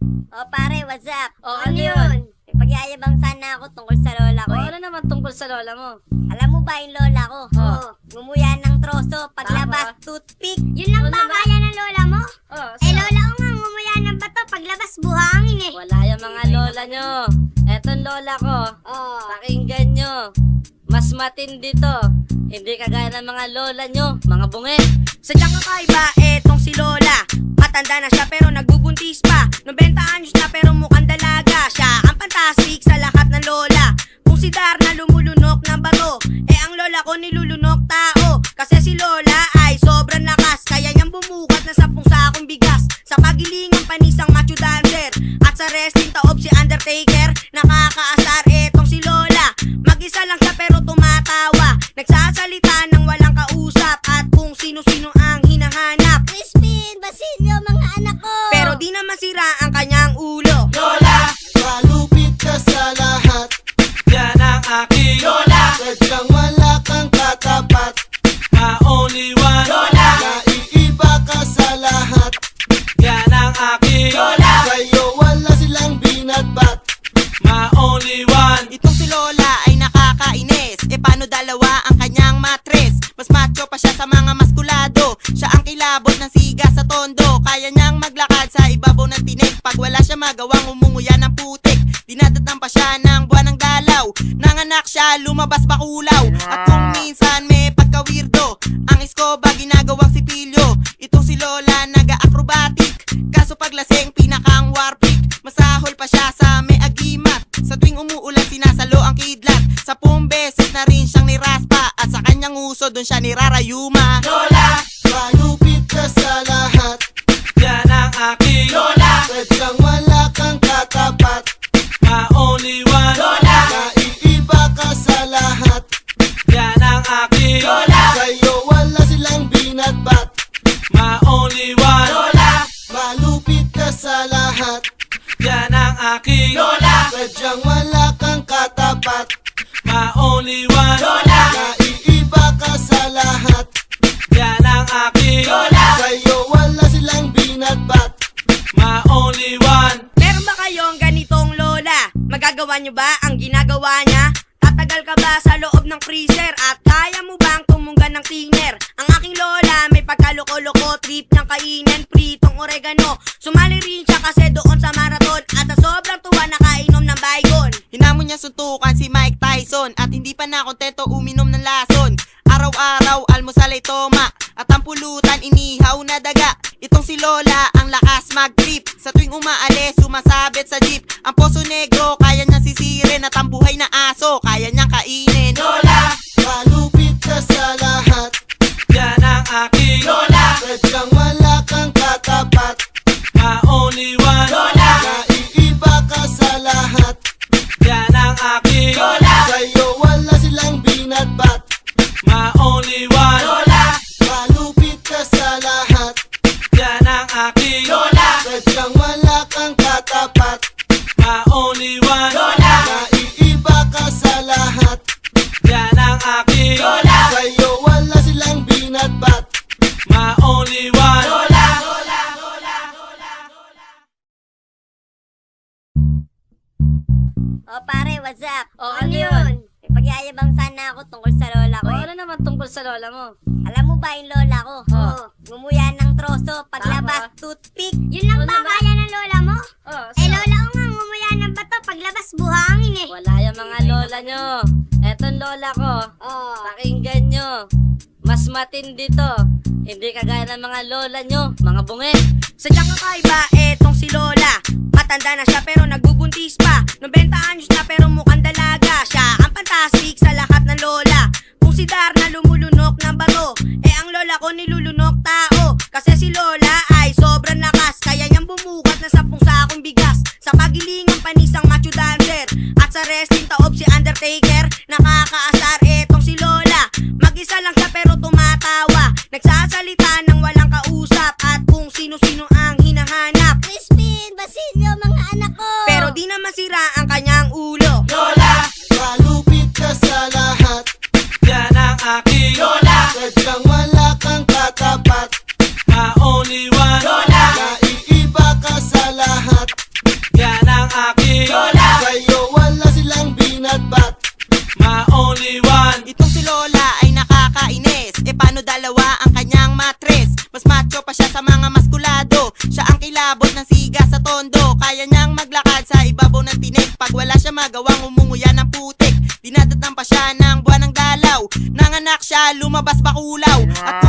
O pare, what's up? Ano yun? May pagyayabang sana ako tungkol sa lola ko Ano naman tungkol sa lola mo? Alam mo ba yung lola ko? Oo. Ngumuya ng troso, paglabas, toothpick. Yun lang ba kaya ng lola mo? Lola Lola ko nga ngumuya ng bato, paglabas buhangin eh. Wala yung mga lola nyo. Etong lola ko, Oh. pakinggan nyo. Mas matindi to. Hindi kagaya ng mga lola nyo, mga bunge. Sadyang kakaiba, etong si Lola. Matanda na siya pero nagbubuntis pa. 90 anyos na pero mukhang dalaga. Siya ang fantastic sa lahat ng lola. Kung si Darna lumulunok ng bato, ang lola ko nilulunok tao. Kasi si Lola ay sobrang lakas, kaya niyang bumukat na 10 sakong bigas. Sa pagilingang panisang macho dancer, at sa wrestling taob si Undertaker. Nakakaasar etong si Lola. Mag-isa lang siya pero tumatawa. Nagsasalita ng walang kausap, at kung sino-sino ang hinahanap. Crispin, Basilio, mga anak ko. Pero di naman sira ang kanyang ulo. Lola, malupit ka sa lahat. Yan ang aking Lola, sadyang wala kang katapat. my only one. Lola, naiiba ka sa lahat. Yan ang aking Lola, sa'yo wala silang binatbat. my only one. Itong si Lola ay nakakainis. Paano dalawa ang kanyang matres? Mas macho pa siya sa mga maskulado. Siya ang kilabot ng siga sa tondo. Kaya niyang maglakad sa ibabaw ng tinig. Pag wala siya magawang umunguya ng putik, dinadatan pa siya ng buwan ng dalaw. Nanganak siya, lumabas bakulaw. At kung minsan may pagka-weirdo, ang iskoba ginagawang sipilyo. Itong si Lola naga-acrobatic, kaso paglasing pinakang warpic. Masahol pa siya sa may agimat. Sa tuwing umuulan sinasalo ang kidlat. 10 beses na rin siyang niraspa, at sa kanyang uso doon siya nirarayuma. Lola, malupit ka sa lahat. Yan ang aking Lola, sadyang wala kang katapat. my only one. Lola, naiiba ka sa lahat. Yan ang aking Lola, sa'yo wala silang binatbat. my only one. Lola, malupit ka sa lahat. Yan ang aking Lola, sadyang wala kang katapat. my only one. Lola, naiiba ka sa lahat. Yan ang aking Lola, sa'yo wala silang binatbat. my only one. Meron ba kayong ganitong lola? Magagawa nyo ba ang ginagawa niya? Tatagal ka ba sa loob ng freezer? At kaya mo bang tumunggan ng tiner? Ang aking lola may pagkaloko-loko, trip ng kainin, pritong oregano. Sumali rin siya kasi doon sa marathon, at sa sobrang tuwa nakainom ng baygon. Hinamon niya suntukan si Mike Tyson, at hindi pa nakontento uminom ng lason. Araw-araw almusal ay toma, at ang pulutan inihaw na daga. Itong si Lola ang lakas mag-trip, sa tuwing umaalis sumasabit sa jeep. Ang poso negro kaya niyang sisirin, at ang buhay na aso kaya niyang kainin. Lola, malupit ka sa lahat. Yan ang aking Lola, sadyang wala kang katapat. my only one. Lola, naiiba ka sa lahat. Yan ang aking Lola, sa'yo wala silang binatbat. my only one. Lola, malupit ka sa lahat. Yan ang aking Lola, sadyang wala kang katapat. my only one. Lola, naiiba ka sa lahat. Yan ang aking Lola, sa'yo wala silang binatbat. my only one. Lola, O pare, what's up? Ano yun? May pagyayabang sana ako tungkol sa lola ko Ano naman tungkol sa lola mo? Alam mo ba yung lola ko? Ngumuya ng troso, paglabas, toothpick. Yun lang ba kaya ng lola mo? Lola ko nga ngumuya ng bato, paglabas buhangin eh. Wala yung mga lola nyo. Etong lola ko, Oh. pakinggan nyo. Mas matindi to. Hindi kagaya ng mga lola nyo, mga bunge. Sadyang kakaiba, etong si Lola. Matanda na siya pero nagbubuntis pa. 90 anyos na pero mukhang dalaga. Siya ang fantastic sa lahat ng lola. Kung si Darna lumulunok ng bato, ang lola ko nilulunok tao. Kasi si Lola ay sobrang lakas, kaya niyang bumukat na 10 sakong bigas. Sa pagilingang panisang macho dancer, at sa wrestling taob si Undertaker. Nakakaasar etong si Lola. Mag-isa lang siya pero tumatawa. Nagsasalita ng walang kausap, at kung sino-sino ang hinahanap. Crispin, Basilio, mga anak ko. Pero di naman sira ang kanyang ulo. Lola, malupit ka sa lahat. Yan ang aking Lola, sadyang wala kang katapat. my only one. Lola, naiiba ka sa lahat. binatbat. My only one. Itong si Lola ay nakakainis. E paano dalawa ang kanyang matres? Mas macho pa siya sa mga maskulado. Siya ang kilabot ng siga sa tondo. Kaya niyang maglakad sa ibabaw ng tinik. Pag wala siya magawang umunguya ng putik. Dinadatan pa siya ng buwan ng dalaw. Nanganak siya, lumabas bakulaw. At